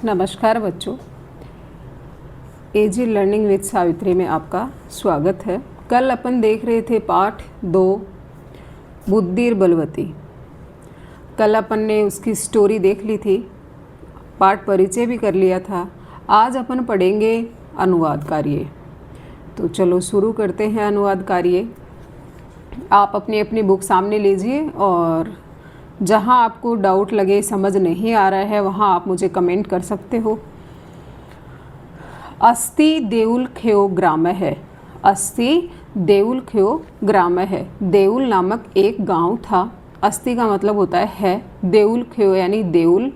नमस्कार बच्चों, एजी learning with Savitri में आपका स्वागत है। कल अपन देख रहे थे पाठ 2 बुद्धिर बलवती। कल अपन ने उसकी स्टोरी देख ली थी, पाठ परिचय भी कर लिया था। आज अपन पढ़ेंगे अनुवाद कार्य। तो चलो शुरू करते हैं अनुवाद कार्य। आप अपनी अपनी बुक सामने लीजिए और जहाँ आपको डाउट लगे, समझ नहीं आ रहा है, वहाँ आप मुझे कमेंट कर सकते हो। अस्ति देउल ख्यो ग्राम है। अस्ति देउल ख्यो ग्राम है। देउल नामक एक गांव था। अस्ति का मतलब होता है देउल ख्यो यानी देउल,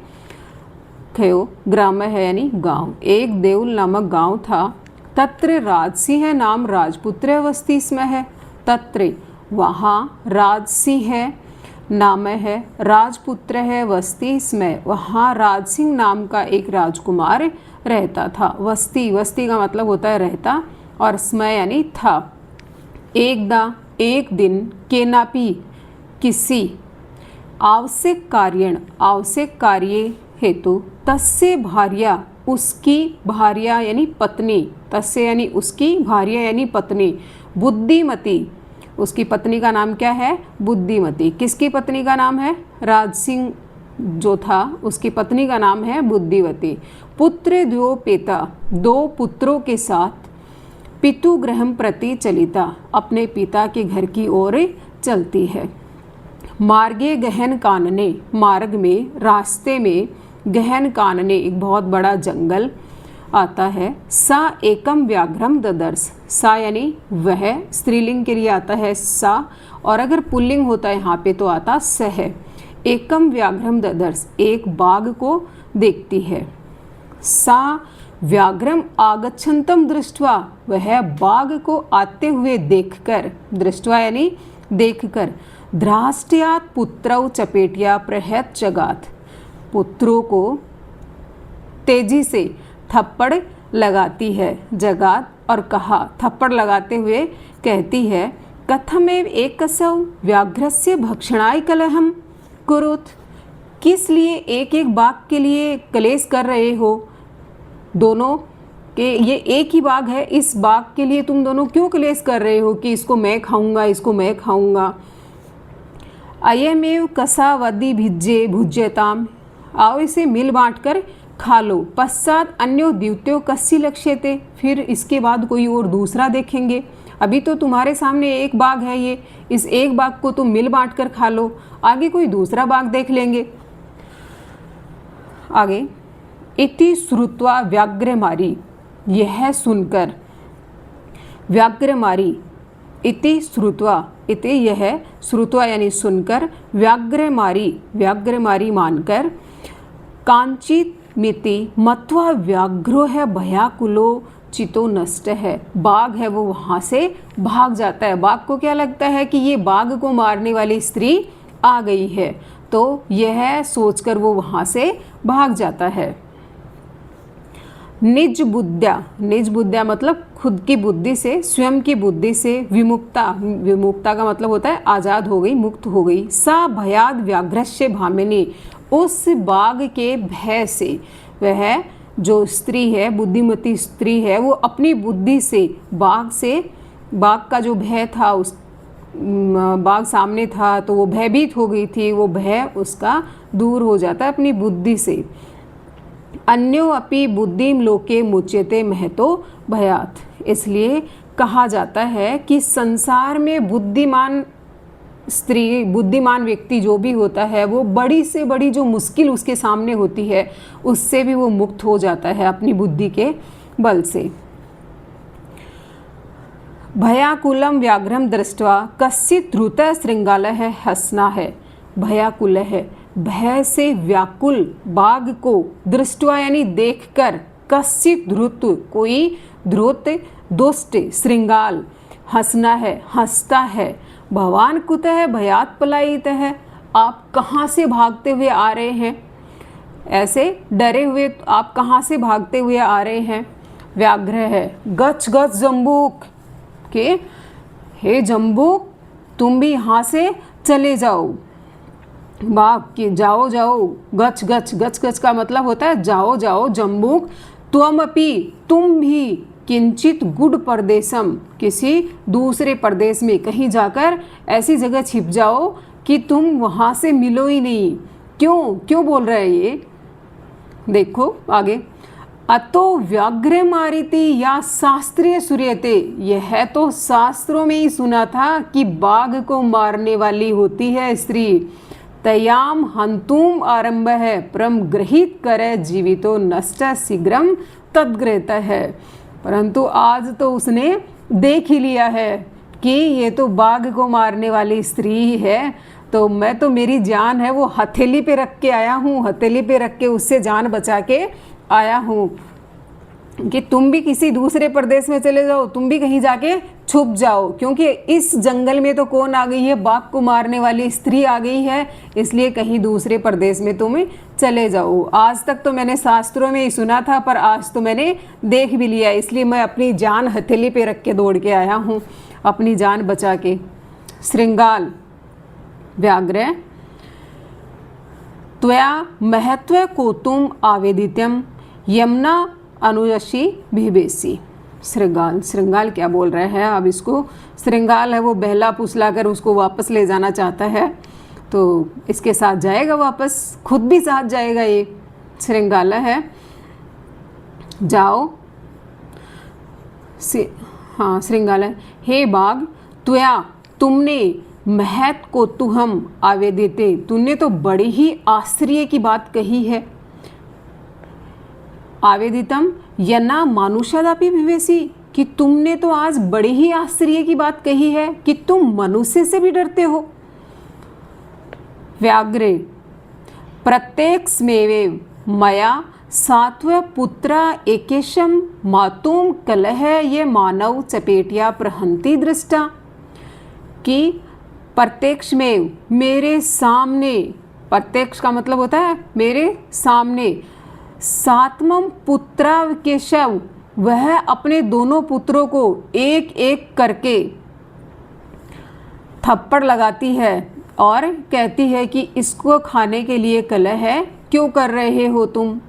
ख्यो ग्राम है यानी गांव। एक देउल नामक गांव था। तत्र राजसिंह नाम राजपुत्र वस्ती इसमें है। तत्र वहाँ राजसिंह है, नाम है राजपुत्र है, वस्ती इसमें वहाँ राजसिंह नाम का एक राजकुमार रहता था। वस्ती, वस्ती का मतलब होता है रहता, और स्मय यानी था। एक दिन केनापी किसी आवश्यक कार्य हेतु तस्य भार्या, उसकी भार्या यानी पत्नी, तस्य यानी उसकी, भार्या यानी पत्नी, बुद्धिमती, उसकी पत्नी का नाम क्या है? बुद्धिमती। किसकी पत्नी का नाम है? राजसिंह जो था उसकी पत्नी का नाम है बुद्धिमती। पुत्र द्वो पेता, 2 पुत्रों के साथ पितु गृहम प्रति चलिता, अपने पिता के घर की ओर चलती है। मार्गे गहन कानने, मार्ग में, रास्ते में, गहन कानने एक बहुत बड़ा जंगल आता है। सा एकम व्याघ्रम ददर्श, सा यानी वह, स्त्रीलिंग के लिए आता है सा, और अगर पुल्लिंग होता है यहाँ पे तो आता स है। एकम व्याघ्रम ददर्श, एक बाघ को देखती है। सा व्याघ्रम आगच्छन्तम दृष्ट्वा, वह बाघ को आते हुए देखकर, दृष्ट्वा यानी देखकर, ध्राष्ट्यात् पुत्रौ चपेटिया प्रहत जगात, पुत्रों को तेजी से थप्पड़ लगाती है। जगात और कहा, थप्पड़ लगाते हुए कहती है, कथमेव एकसौ व्याघ्रस्य भक्षणाय कलहम कुरुत, किस लिए एक एक बाघ के लिए कलेश कर रहे हो? दोनों के, ये एक ही बाघ है, इस बाघ के लिए तुम दोनों क्यों कलेश कर रहे हो कि इसको मैं खाऊंगा, इसको मैं खाऊंगा। अयमेव कसावदी भिज्जे भुज्यताम, आओ इसे मिल बांट कर खा लो। पश्चात अन्यो द्वितीयो कस्य लक्ष्यते, फिर इसके बाद कोई और दूसरा देखेंगे। अभी तो तुम्हारे सामने एक बाघ है, ये इस एक बाघ को तुम मिल बांट कर खा लो, आगे कोई दूसरा बाघ देख लेंगे। आगे, इति श्रुत्वा व्याघ्रमारी, यह सुनकर, व्याघ्रमारी, इति श्रुत्वा, इति यह, श्रुत्वा यानी सुनकर, व्याघ्रमारी, व्याघ्रमारी मानकर, कांचित मिति मत्वा व्याघ्रो है भयाकुलो चितो नष्ट है, बाघ है वो वहाँ से भाग जाता है। बाघ को क्या लगता है कि ये बाघ को मारने वाली स्त्री आ गई है, तो यह सोचकर वो वहाँ से भाग जाता है। निज बुद्ध्या, निज बुद्ध्या मतलब खुद की बुद्धि से, स्वयं की बुद्धि से, विमुक्ता, विमुक्ता का मतलब होता है आज़ाद हो गई, मुक्त हो गई। सा भयाद व्याघ्रस्य भामिनी, उस बाघ के भय से, वह जो स्त्री है, बुद्धिमती स्त्री है, वो अपनी बुद्धि से बाघ का जो भय था, उस बाघ सामने था तो वो भयभीत हो गई थी, वो भय उसका दूर हो जाता है अपनी बुद्धि से। अन्यो अपि बुद्धिम लोके मुच्यते महतो भयात, इसलिए कहा जाता है कि संसार में बुद्धिमान स्त्री, बुद्धिमान व्यक्ति जो भी होता है, वो बड़ी से बड़ी जो मुश्किल उसके सामने होती है उससे भी वो मुक्त हो जाता है अपनी बुद्धि के बल से। भयाकुलम व्याघ्रम दृष्ट्वा कश्चित् द्रुत श्रृंगाल है हंसना है। भयाकुल है, भय से व्याकुल बाघ को, दृष्ट्वा यानी देखकर, कश्चित् द्रुत कोई, द्रुत दुष्ट, श्रृंगाल हंसना है, हंसता है। भवान कुतः भयात पलायित है, आप कहाँ से भागते हुए आ रहे हैं? ऐसे डरे हुए आप कहाँ से भागते हुए आ रहे हैं? व्याघ्र है, गच गच जम्बूक, के हे जम्बूक तुम भी यहाँ से चले जाओ। बाघ की जाओ जाओ, गच गच, गच गच का मतलब होता है जाओ जाओ। जम्बूक त्वमपि तुम भी, किंचित गुड परदेशम किसी दूसरे प्रदेश में कहीं जाकर ऐसी जगह छिप जाओ कि तुम वहाँ से मिलो ही नहीं। क्यों क्यों बोल रहे हैं ये, देखो आगे। अतो व्याघ्र मारिति या शास्त्रीय सूर्यते, यह तो शास्त्रों में ही सुना था कि बाघ को मारने वाली होती है स्त्री। तयाम हंतुम आरंभ है परम गृहित करे जीवितो नष्ट शीघ्रम तद्ग्रहत है। परंतु आज तो उसने देख ही लिया है कि ये तो बाघ को मारने वाली स्त्री है, तो मैं तो मेरी जान है वो हथेली पे रख के आया हूँ, हथेली पे रख के उससे जान बचा के आया हूँ कि तुम भी किसी दूसरे प्रदेश में चले जाओ, तुम भी कहीं जाके छुप जाओ, क्योंकि इस जंगल में तो कौन आ गई है, बाघ को मारने वाली स्त्री आ गई है, इसलिए कहीं दूसरे प्रदेश में तुम चले जाओ। आज तक तो मैंने शास्त्रों में ही सुना था, पर आज तो मैंने देख भी लिया, इसलिए मैं अपनी जान हथेली पे रख के दौड़ के आया हूँ, अपनी जान बचा के। श्रृंगाल व्याघ्र त्वया महत्व को तुम आवेदित्यम यमुना अनुयशी भिबेसी। श्रृंगाल, श्रृंगाल क्या बोल रहे हैं, अब इसको श्रृंगाल है वो बहला फुसला कर उसको वापस ले जाना चाहता है, तो इसके साथ जाएगा वापस, खुद भी साथ जाएगा। ये श्रृंगाला है, जाओ हाँ श्रृंगाला, हे बाघ त्वया तुमने महत को तुहम आवेदिते, तूने तो बड़ी ही आश्चर्य की बात कही है। आवेदितम यना मानुषादापि विवेसी, कि तुमने तो आज बड़ी ही आश्चर्य की बात कही है कि तुम मनुष्य से भी डरते हो। व्याघ्रे प्रत्येकस्मेव मया सात्व पुत्रा एकेशम मातुम कलह ये मानव चपेटिया प्रहंती दृष्टा, कि प्रत्यक्ष में मेरे सामने, प्रत्यक्ष का मतलब होता है मेरे सामने, सातमम पुत्रा केशव, वह अपने दोनों पुत्रों को एक एक करके थप्पड़ लगाती है और कहती है कि इसको खाने के लिए कलह है, क्यों कर रहे हो तुम।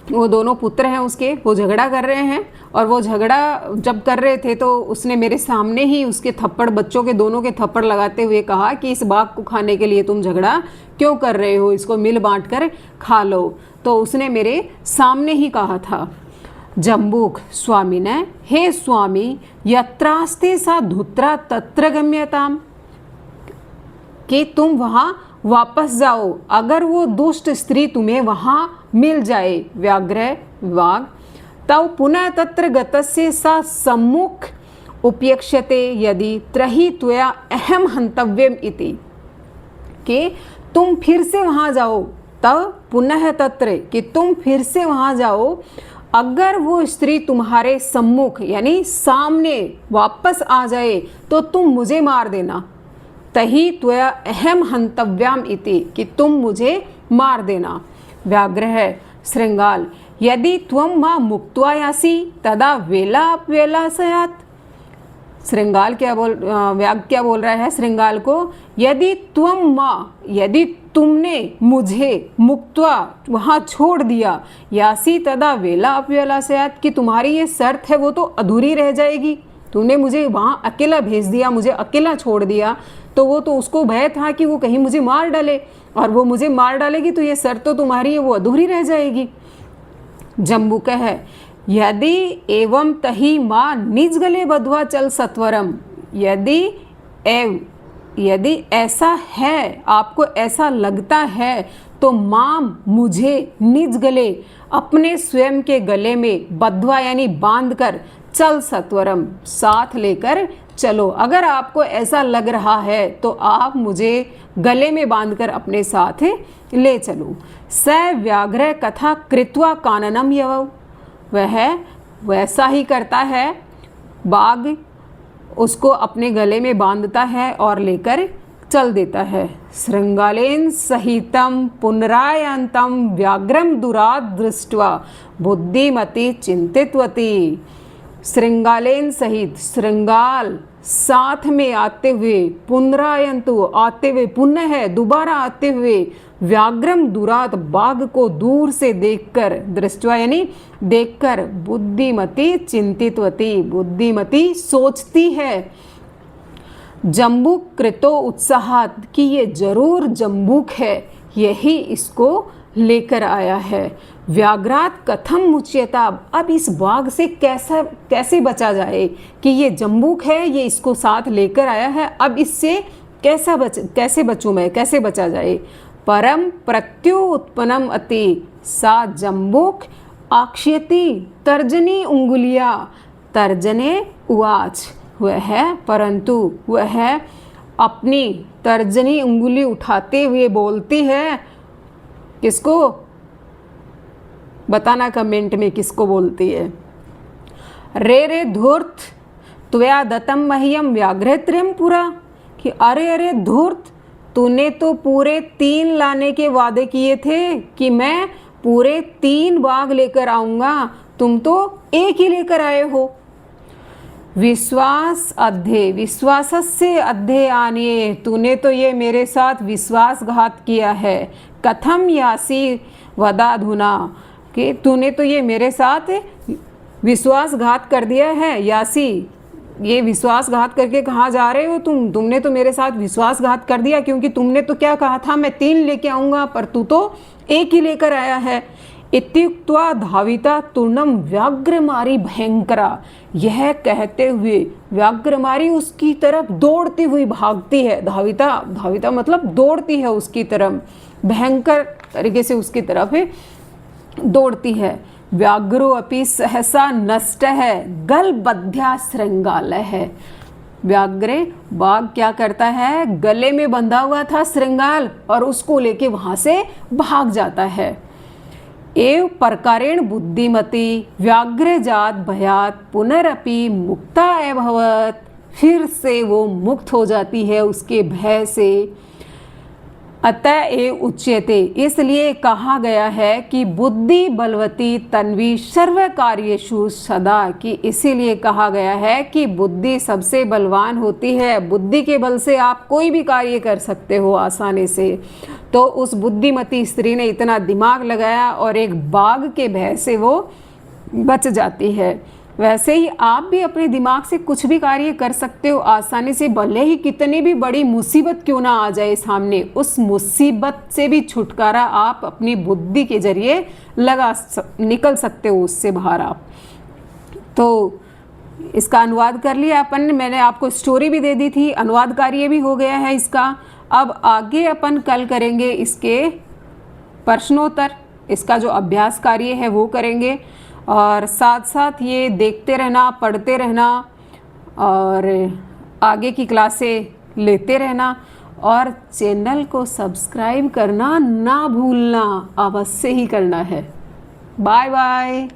वो दोनों पुत्र हैं उसके, वो झगड़ा कर रहे हैं, और वो झगड़ा जब कर रहे थे तो उसने मेरे सामने ही उसके थप्पड़, बच्चों के दोनों के थप्पड़ लगाते हुए कहा कि इस बाघ को खाने के लिए तुम झगड़ा क्यों कर रहे हो, इसको मिल बांट कर खा लो। तो उसने मेरे सामने ही कहा था। जम्बूक स्वामी ने, हे स्वामी यत्रास्ते सा धुत्रा तत्र गम्यताम, कि तुम वहाँ वापस जाओ अगर वो दुष्ट स्त्री तुम्हें वहाँ मिल जाए। व्याघ्र वाघ तव पुनः तत्र गतस्य सा सम्मुख उपयक्ष्यते यदि त्रही त्वया अहम हंतव्यम इति, कि तुम फिर से वहाँ जाओ, तब पुनः तत्र, कि तुम फिर से वहाँ जाओ, अगर वो स्त्री तुम्हारे सम्मुख यानी सामने वापस आ जाए तो तुम मुझे मार देना। तही त्वया अहम हंतव्याम इति, कि तुम मुझे मार देना। व्याघ्र है श्रृंगाल यदि त्वं मां मुक्त्वा यासि तदा वेला अपवेला सयात। श्रृंगाल क्या बोल, व्याघ्र क्या बोल रहा है श्रृंगाल को, यदि त्वं मां, यदि तुमने मुझे मुक्त्वा वहाँ छोड़ दिया, यासी तदा वेला अपवेला सयात, कि तुम्हारी ये शर्त है वो तो अधूरी रह जाएगी। तुमने मुझे वहाँ अकेला भेज दिया, मुझे अकेला छोड़ दिया, तो वो तो उसको भय था कि वो कहीं मुझे मार डाले, और वो मुझे मार डालेगी तो ये शर्त तो तुम्हारी है वो अधूरी रह जाएगी। जम्बूक है यदि एवं तही माँ निज गले बधवा चल सत्वरम, यदि ऐसा है, आपको ऐसा लगता है, तो माँ मुझे निज गले, अपने स्वयं के गले में, बधवा यानी बांध कर, चल सत्वरम साथ लेकर चलो। अगर आपको ऐसा लग रहा है तो आप मुझे गले में बांधकर अपने साथ ले चलो। स व्याघ्र कथा कृत्वा काननम यवौ, वह वैसा ही करता है, बाघ उसको अपने गले में बांधता है और लेकर चल देता है। श्रृंगालेन सहितम पुनरायंतम व्याघ्रम दुरात दृष्ट्वा बुद्धिमती चिंतितवती। श्रृंगालेन सहित, श्रृंगाल साथ में आते हुए, पुनरायंतु आते हुए, पुनः है दोबारा आते हुए, व्याघ्रम दुरात बाघ को दूर से देखकर, दृष्टवा यानी देखकर, बुद्धिमती चिंतितवती, बुद्धिमती सोचती है, जम्बुक कृतो उत्साहात कि ये जरूर जम्बुक है, यही इसको लेकर आया है। व्याघ्रात कथम मुच्यता, अब इस बाघ से कैसे बचा जाए कि ये जम्बुक है, ये इसको साथ लेकर आया है, अब इससे कैसे बचूं मैं, कैसे बचा जाए। परम प्रत्यु उत्पन्नम अति सा जम्बुक आक्ष्यति तर्जनी उंगुलिया, तर्जने उवाच, वह है परंतु वह अपनी तर्जनी उंगली उठाते हुए बोलती है, किसको बताना कमेंट में किसको बोलती है। रे रे धूर्त त्वया दत्तम मह्यम व्याघ्रत्रियम पुरा, कि अरे अरे धूर्त, तूने तो पूरे 3 लाने के वादे किए थे कि मैं पूरे 3 बाघ लेकर आऊँगा, तुम तो एक ही लेकर आए हो। विश्वास अध्ये, विश्वासस्य अध्ये आने, तूने तो ये मेरे साथ विश्वासघात किया है। कथम यासी वदाधुना, कि तूने तो ये मेरे साथ विश्वासघात कर दिया है। यासी, ये विश्वासघात करके कहाँ जा रहे हो तुमने तो मेरे साथ विश्वासघात कर दिया, क्योंकि तुमने तो क्या कहा था, मैं 3 लेके आऊँगा, पर तू तो एक ही लेकर आया है। इत्युक्त्वा धाविता तूर्णम व्याघ्रमारी भयंकरा, यह कहते हुए व्याघ्रमारी उसकी तरफ दौड़ती हुई भागती है। धाविता मतलब दौड़ती है उसकी तरफ, भयंकर तरीके से उसकी तरफ दौड़ती है। व्याघ्रो अपि सहसा नष्ट है गलबद्ध्या श्रृंगालय है। व्याघ्र बाघ क्या करता है, गले में बंधा हुआ था श्रृंगाल, और उसको लेके वहां से भाग जाता है। एव प्रकारेण बुद्धिमती व्याघ्रजात भयात पुनरपि मुक्ता अभवत, फिर से वो मुक्त हो जाती है उसके भय से। अतः एव उच्यते, इसलिए कहा गया है कि बुद्धि बलवती तन्वी सर्व कार्येषु सदा, कि इसीलिए कहा गया है कि बुद्धि सबसे बलवान होती है। बुद्धि के बल से आप कोई भी कार्य कर सकते हो आसानी से। तो उस बुद्धिमती स्त्री ने इतना दिमाग लगाया और एक बाघ के भय से वो बच जाती है। वैसे ही आप भी अपने दिमाग से कुछ भी कार्य कर सकते हो आसानी से, भले ही कितनी भी बड़ी मुसीबत क्यों ना आ जाए सामने, उस मुसीबत से भी छुटकारा आप अपनी बुद्धि के जरिए निकल सकते हो उससे बाहर आप। तो इसका अनुवाद कर लिया अपन, मैंने आपको स्टोरी भी दे दी थी, अनुवाद कार्य भी हो गया है इसका। अब आगे अपन कल करेंगे इसके प्रश्नोत्तर, इसका जो अभ्यास कार्य है वो करेंगे, और साथ साथ ये देखते रहना, पढ़ते रहना और आगे की क्लासें लेते रहना, और चैनल को सब्सक्राइब करना ना भूलना, अवश्य ही करना है। Bye bye.